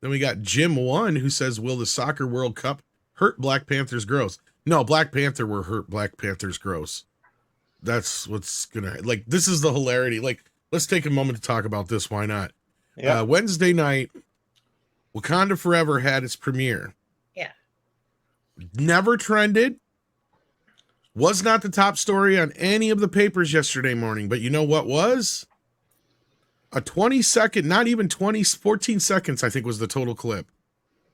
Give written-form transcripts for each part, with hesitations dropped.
Then we got Jim 1 who says, will the soccer World Cup hurt Black Panther's gross? No, Black Panther will hurt Black Panther's gross. That's what's gonna, like, this is the hilarity. Like, let's take a moment to talk about this. Why not? Yeah. Wednesday night, Wakanda Forever had its premiere. Yeah. Never trended. Was not the top story on any of the papers yesterday morning. But you know what was? A 20-second, not even 14 seconds, I think was the total clip,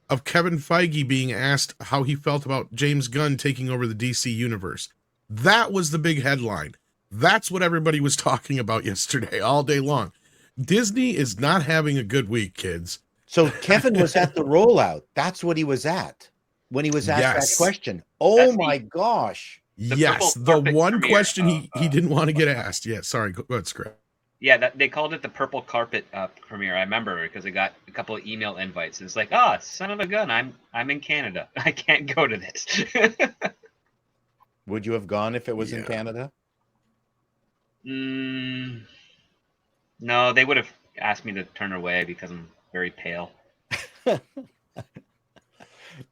of Kevin Feige being asked how he felt about James Gunn taking over the DC universe. That was the big headline. That's what everybody was talking about yesterday, all day long. Disney is not having a good week, kids. So Kevin was at the rollout. That's what he was at when he was asked that question. Oh my gosh. Yes, the one question he didn't want to get asked. Yeah, sorry. Go ahead, Scrap. Yeah, they called it the purple carpet premiere. I remember because I got a couple of email invites. And it's like, son of a gun, I'm in Canada. I can't go to this. Would you have gone if it was in Canada? No, they would have asked me to turn away because I'm very pale.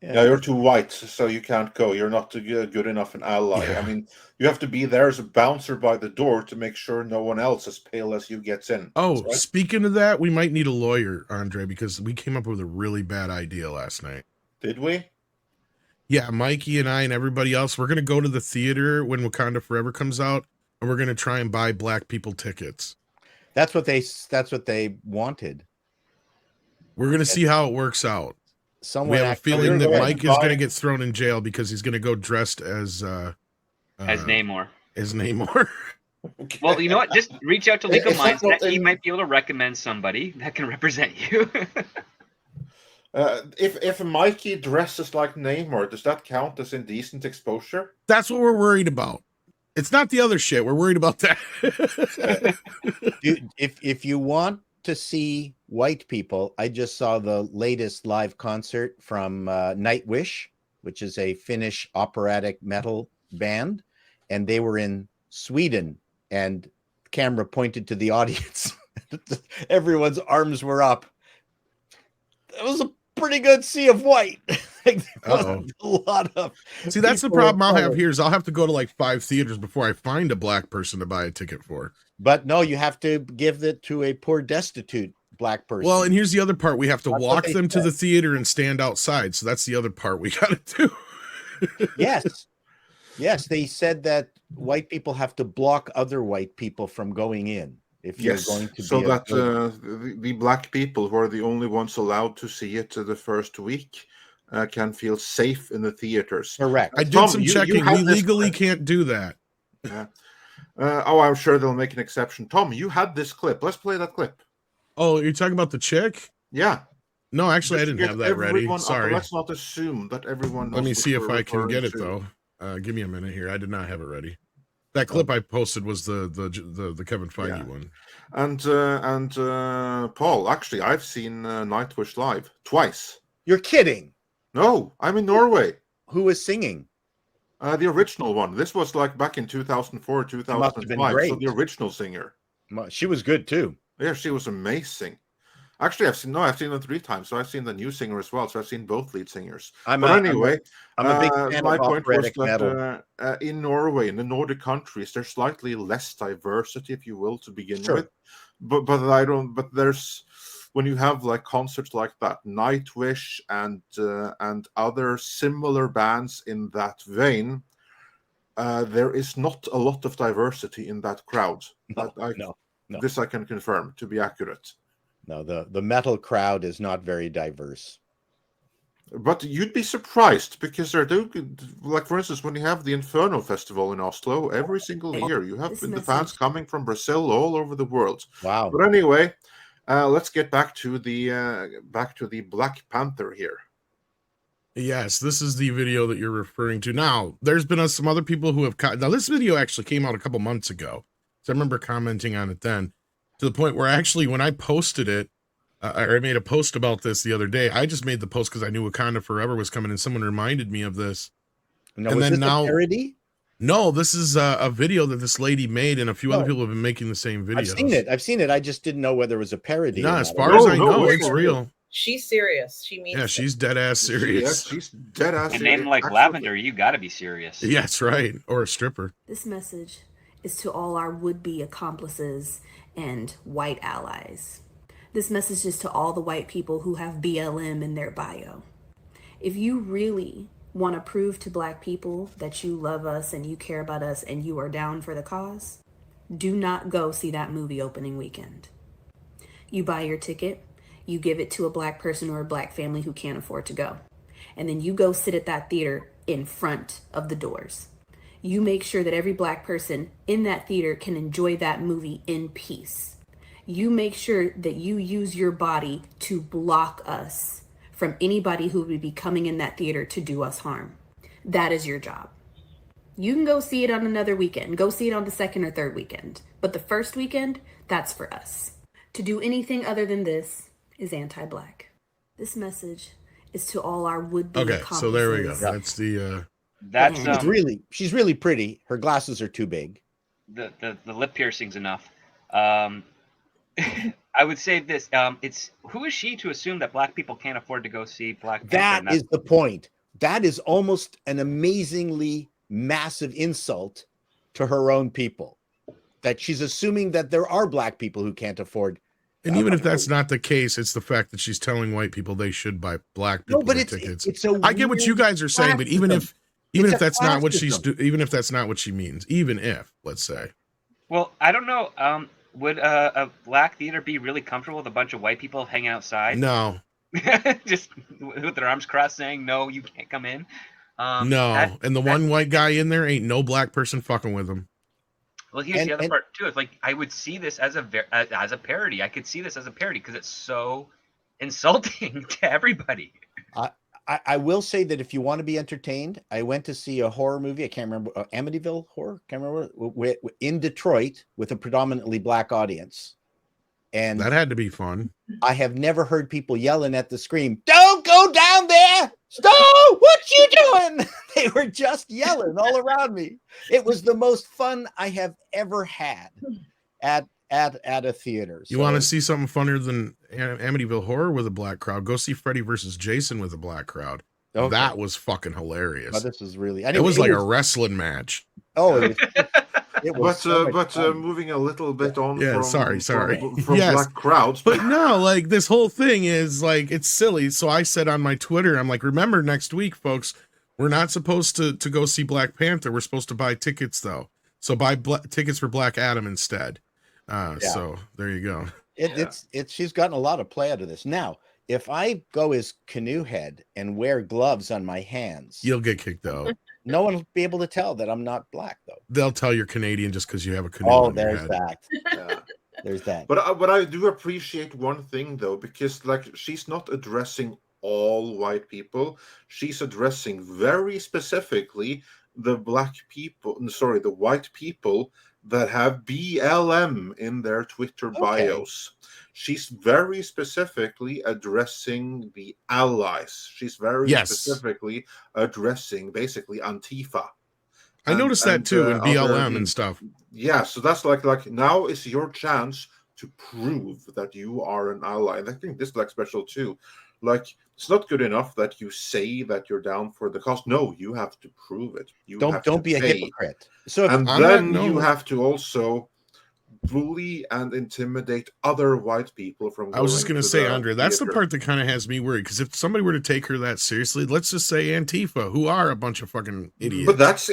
Yeah, you're too white, so you can't go. You're not good enough an ally. Yeah. I mean, you have to be there as a bouncer by the door to make sure no one else as pale as you gets in. Oh, right? Speaking of that, we might need a lawyer, Andre, because we came up with a really bad idea last night. Did we? Yeah, Mikey and I and everybody else, we're going to go to the theater when Wakanda Forever comes out, and we're going to try and buy black people tickets. That's what they wanted. We're going to see how it works out. We have a feeling that Mike is going to get thrown in jail because he's going to go dressed as Namor. As Namor. Okay. Well, you know what? Just reach out to Legal Minds. He might be able to recommend somebody that can represent you. If Mikey dresses like Namor, does that count as indecent exposure? That's what we're worried about. It's not the other shit. We're worried about that. If you want to see white people, I just saw the latest live concert from Nightwish, which is a Finnish operatic metal band, and they were in Sweden, and the camera pointed to the audience. Everyone's arms were up. It was a pretty good sea of white. A lot of. See, that's the problem I'll have here is I'll have to go to like 5 theaters before I find a black person to buy a ticket for. But no, you have to give it to a poor, destitute black person. Well, and here's the other part. We have to walk them to the theater and stand outside. So that's the other part we got to do. Yes. Yes, they said that white people have to block other white people from going in. If you're going to so that the black people who are the only ones allowed to see it the first week can feel safe in the theaters. Correct. I did some checking. We legally can't do that. Yeah. I'm sure they'll make an exception. Tom, you had this clip. Let's play that clip. Oh, you're talking about the chick? Yeah. No, actually, I didn't have that ready. Sorry. Let's not assume that everyone knows. Let me see if I can get it, though. Give me a minute here. I did not have it ready. That clip I posted was the Kevin Feige one. And Paul, actually, I've seen Nightwish live twice. You're kidding. No, I'm in Norway. Who was singing? The original one. This was like back in 2004, 2005. So the original singer. She was good too. Yeah, she was amazing. Actually, I've seen them 3 times. So I've seen the new singer as well. So I've seen both lead singers. I'm a big fan my of point was that in Norway, in the Nordic countries, there's slightly less diversity, if you will, to begin with. But there's when you have like concerts like that, Nightwish and other similar bands in that vein, there is not a lot of diversity in that crowd. No. This I can confirm to be accurate. No, the metal crowd is not very diverse. But you'd be surprised because they're doing, like for instance, when you have the Inferno Festival in Oslo, every single year you have the fans coming from Brazil all over the world. Wow! But anyway, let's get back to the Black Panther here. Yes, this is the video that you're referring to. Now, there's been some other people who have. Now, this video actually came out a couple months ago, so I remember commenting on it then. To the point where actually, when I posted it, I made a post about this the other day. I just made the post because I knew Wakanda Forever was coming, and someone reminded me of this. No, and then now, a parody? No, this is a video that this lady made, and a few other people have been making the same videos. I've seen it. I just didn't know whether it was a parody. No, as far as I know, it's real. She's serious. She means Yeah, it. she's dead ass serious. Yes, she's dead ass. A name like Lavender, you got to be serious. Yeah, that's right. Or a stripper. This message is to all our would-be accomplices and white allies. This message is to all the white people who have BLM in their bio. If you really want to prove to black people that you love us and you care about us and you are down for the cause, do not go see that movie opening weekend. You buy your ticket, you give it to a black person or a black family who can't afford to go. And then you go sit at that theater in front of the doors. You make sure that every black person in that theater can enjoy that movie in peace. You make sure that you use your body to block us from anybody who would be coming in that theater to do us harm. That is your job. You can go see it on another weekend. Go see it on the second or third weekend. But the first weekend, that's for us. To do anything other than this is anti-black. This message is to all our would-be accomplices. So there we go. That's the That's she's really pretty. Her glasses are too big. the lip piercing's enough. I would say this. It's who is she to assume that black people can't afford to go see Black Panther? That is the point. That is almost an amazingly massive insult to her own people. That she's assuming that there are black people who can't afford. and even if that's not the case, it's the fact that she's telling white people they should buy black people tickets. I get what you guys are saying, but even if that's not what even if that's not what she means, even if, let's say. Well, I don't know. Would a black theater be really comfortable with a bunch of white people hanging outside? No. Just with their arms crossed saying, no, you can't come in? No. And the one white guy in there ain't no black person fucking with him. Well, here's the other part, too. It's like, I would see this as a parody. I could see this as a parody because it's so insulting to everybody. I will say that if you want to be entertained, I went to see a horror movie. I can't remember, Amityville horror. Can't remember, in Detroit with a predominantly black audience, and that had to be fun. I have never heard people yelling at the screen, "Don't go down there! Stop! What you doing?" They were just yelling all around me. It was the most fun I have ever had at a theater. You want to see something funnier than Amityville horror with a black crowd? Go see Freddy versus Jason with a black crowd. Okay. That was fucking hilarious. Oh, this is really. It was like a wrestling match. Oh, it was. But moving a little bit on. Yeah, from yes. Black crowds. But no, like this whole thing is like it's silly. So I said on my Twitter, I'm like, remember next week, folks, we're not supposed to go see Black Panther. We're supposed to buy tickets though. So buy tickets for Black Adam instead. So there you go. It's she's gotten a lot of play out of this. Now, if I go as Canoe Head and wear gloves on my hands, you'll get kicked out. No one will be able to tell that I'm not black, though. They'll tell you're Canadian just because you have a canoe. Oh, there's that. Yeah. There's that. But I do appreciate one thing though, because like she's not addressing all white people. She's addressing very specifically the white people that have BLM in their Twitter bios. She's very specifically addressing the allies. She's very specifically addressing basically Antifa. I noticed that too in BLM and stuff. Yeah, so that's like now is your chance to prove that you are an ally. And I think this is like special too. Like it's not good enough that you say that you're down for the cause. No, you have to prove it. Don't be a hypocrite. So you have to also bully and intimidate other white people from. I was just going to say, Andre, that's the part that kind of has me worried, because if somebody were to take her that seriously, let's just say Antifa, who are a bunch of fucking idiots. But that's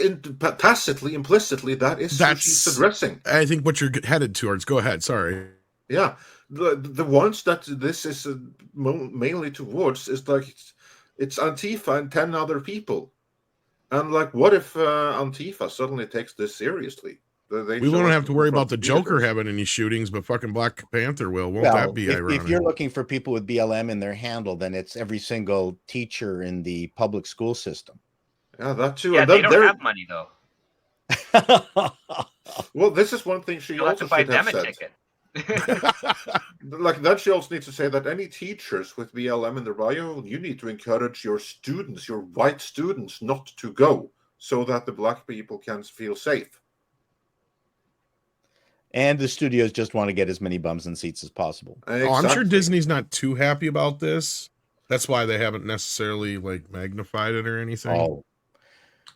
tacitly, implicitly, that's who she's addressing. I think what you're headed towards. Go ahead. Sorry. Yeah, the ones that this is mainly towards is like it's Antifa and 10 other people, and like, what if Antifa suddenly takes this seriously? We won't have to worry about the Joker having any shootings, but fucking Black Panther will. Won't that be ironic? If you're looking for people with BLM in their handle, then it's every single teacher in the public school system. Yeah, that too. Yeah, and they don't have money though. Well, this is one thing she also should have said. Ticket. Like that, she also needs to say that any teachers with BLM in their bio, you need to encourage your students, your white students, not to go, so that the black people can feel safe. And the studios just want to get as many bums and seats as possible. Oh, I'm sure Exactly. Disney's not too happy about this. That's why they haven't necessarily like magnified it or anything. Oh,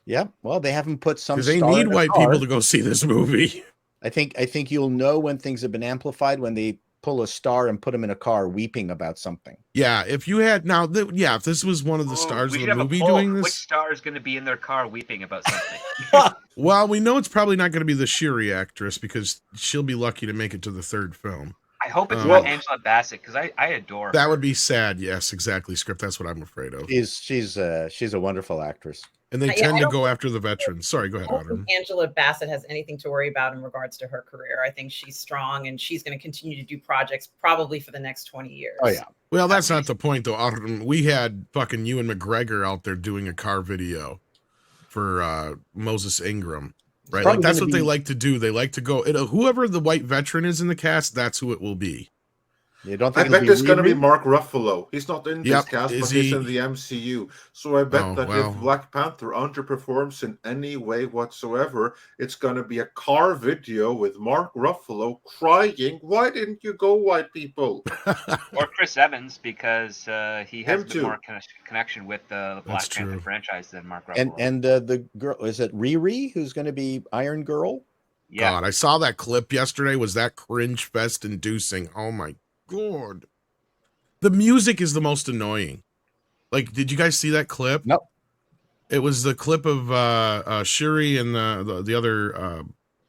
yeah. Well, they haven't put some Because they star need in a white car. people to go see this movie. I think you'll know when things have been amplified when they pull a star and put them in a car weeping about something. Yeah, if you had now, if this was one of the stars we of should the have a movie poll. doing Which this, star is going to be in their car weeping about something? well, we know it's probably not going to be the Shiri actress because she'll be lucky to make it to the third film. I hope it's Well, not Angela Bassett because I adore That her. would be sad. Yes, exactly. Script. That's what I'm afraid of. She's a wonderful actress. And they Yeah, tend I to don't go think- after the veterans. Sorry, go ahead, I don't Autumn. think Angela Bassett has anything to worry about in regards to her career. I think she's strong and she's going to continue to do projects probably for the next 20 years. Oh yeah. Well, that's not the point, though. Autumn, we had fucking Ewan McGregor out there doing a car video for Moses Ingram, right? probably Like that's gonna what they be- like to do. They like to go. Whoever the white veteran is in the cast, that's who it will be. You don't I think bet it'll it's going to be Riri? Mark Ruffalo. He's not in this Yep. cast, Is but he's he- in the MCU. So I bet Oh, that well. if Black Panther underperforms in any way whatsoever, it's going to be a car video with Mark Ruffalo crying, "Why didn't you go, white people?" Or Chris Evans because he has Him a bit too. more connection with the Black That's Panther true. franchise than Mark Ruffalo. And the girl, is it Riri who's going to be Iron Girl? yeah, God, I saw that clip yesterday. Was that cringe fest inducing? Oh my god. The music is the most annoying. Like, did you guys see that clip? Nope. It was the clip of Shuri and the other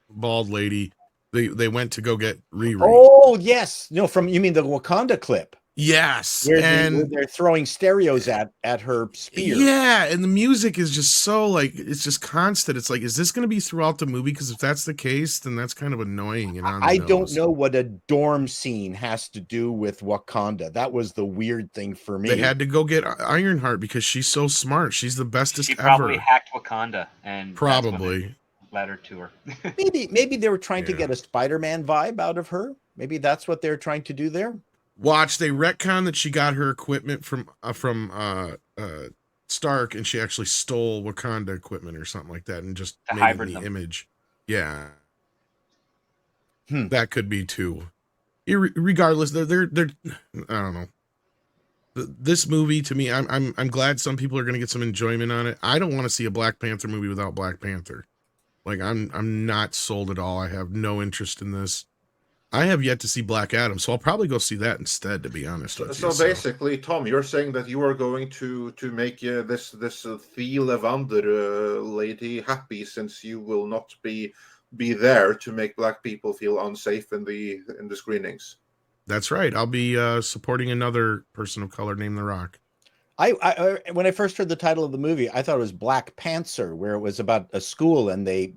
bald lady. They went to go get Riri. Oh yes, no, you mean the Wakanda clip Yes. where And they're throwing stereos at her spear. yeah, and the music is just so like it's just constant. It's like, is this going to be throughout the movie? Because if that's the case, then that's kind of annoying. And on the I don't nose. know what a dorm scene has to do with Wakanda. That was the weird thing for me. They had to go get Ironheart because she's so smart. She's the bestest she probably ever. hacked Wakanda and that's when Probably. it led her to her. Maybe they were trying to Yeah. get a Spider-Man vibe out of her. Maybe that's what they're trying to do there. Watch, they retcon that she got her equipment from Stark, and she actually stole Wakanda equipment or something like that, and just To made it in hybrid the them. image. Yeah, Hmm. that could be too. Regardless, they're I don't know. This movie to me, I'm glad some people are going to get some enjoyment on it. I don't want to see a Black Panther movie without Black Panther. Like I'm not sold at all. I have no interest in this. I have yet to see Black Adam, so I'll probably go see that instead. To be honest with So you, basically, Tom, you're saying that you are going to make this Thea Levander lady happy, since you will not be there to make black people feel unsafe in the screenings. That's right. I'll be supporting another person of color named The Rock. I when I first heard the title of the movie, I thought it was Black Panther, where it was about a school and they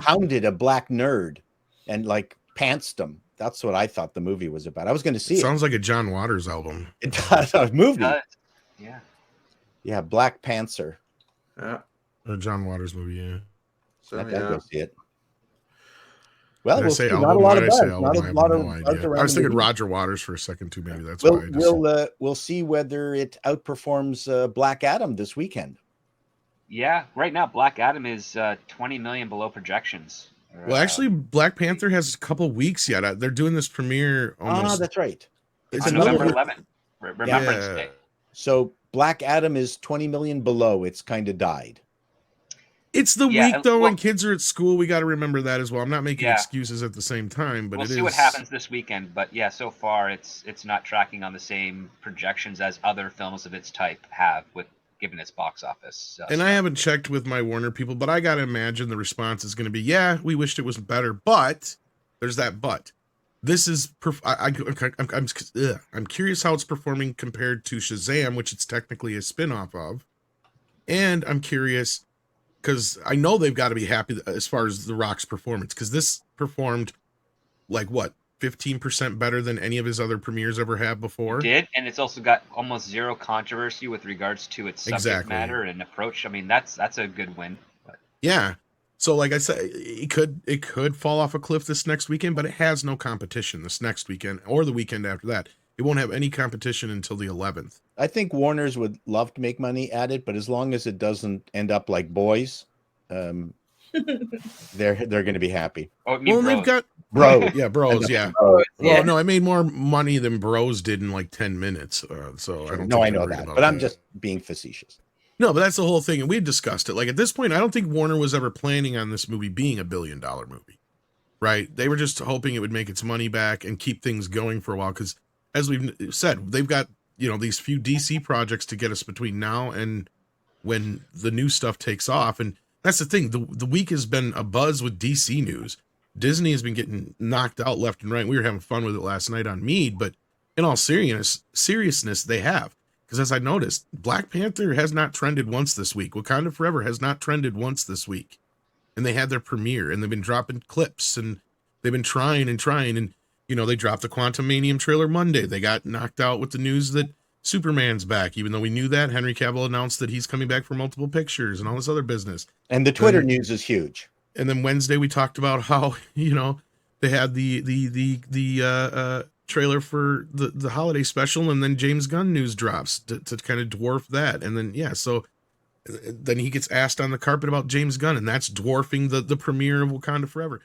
hounded a black nerd and like pantsed him. That's what I thought the movie was about. I was going to see it. Sounds like a John Waters album. It does, a movie. Yeah. Yeah, Black Panther. Yeah. A John Waters movie, yeah. So I'd yeah. go see it. Well, Did I we'll say see. album? Not a lot Why of did I say buzz. album? Not I a have lot no of buzz idea. around I was the thinking movie. Roger Waters for a second too. Maybe that's why. I just, We'll see whether it outperforms Black Adam this weekend. Yeah. Right now, Black Adam is 20 million below projections. well, actually, Black Panther has a couple weeks yet. They're doing this premiere almost. That's right. It's on another November 11th, Remembrance Yeah. Day. So Black Adam is 20 million below. It's kind of died. It's the Yeah, week though well- when kids are at school. We got to remember that as well. I'm not making Yeah. excuses at the same time, but We'll it see is. what happens this weekend, but yeah, so far it's not tracking on the same projections as other films of its type have, with given its box office. And I haven't checked with my Warner people, but I got to imagine the response is going to be, yeah, we wished it was better, but there's that but. This is, I'm curious how it's performing compared to Shazam, which it's technically a spin-off of. And I'm curious, because I know they've got to be happy as far as The Rock's performance, because this performed like, what, 15% better than any of his other premieres ever have before? Did, and it's also got almost zero controversy with regards to its subject Exactly. matter and approach. I mean, that's a good win. But Yeah. So like I said, it could fall off a cliff this next weekend, but it has no competition this next weekend or the weekend after that. It won't have any competition until the 11th. I think Warner's would love to make money at it, but as long as it doesn't end up like Boys, They're going to be happy. Oh, you Well, and bros. they've got Bro, yeah, bros, yeah. Bro. Well, Yeah. no, I made more money than Bros did in like 10 minutes. So I don't No, think I they're know worried that, about but I'm that. just being facetious. No, but that's the whole thing. And we've discussed it. Like at this point, I don't think Warner was ever planning on this movie being $1 billion movie, right? They were just hoping it would make its money back and keep things going for a while. Because as we've said, they've got, these few DC projects to get us between now and when the new stuff takes off. And that's the thing. The week has been a buzz with DC news. Disney has been getting knocked out left and right. We were having fun with it last night on Mead, but in all seriousness, they have. Because as I noticed, Black Panther has not trended once this week. Wakanda Forever has not trended once this week. And they had their premiere, and they've been dropping clips, and they've been trying. And, they dropped the Quantumanium trailer Monday. They got knocked out with the news that Superman's back, even though we knew that. Henry Cavill announced that he's coming back for multiple pictures and all this other business. And the Twitter news is huge. And then Wednesday we talked about how, they had the trailer for the holiday special, and then James Gunn news drops to kind of dwarf that. And then so then he gets asked on the carpet about James Gunn, and that's dwarfing the premiere of Wakanda Forever.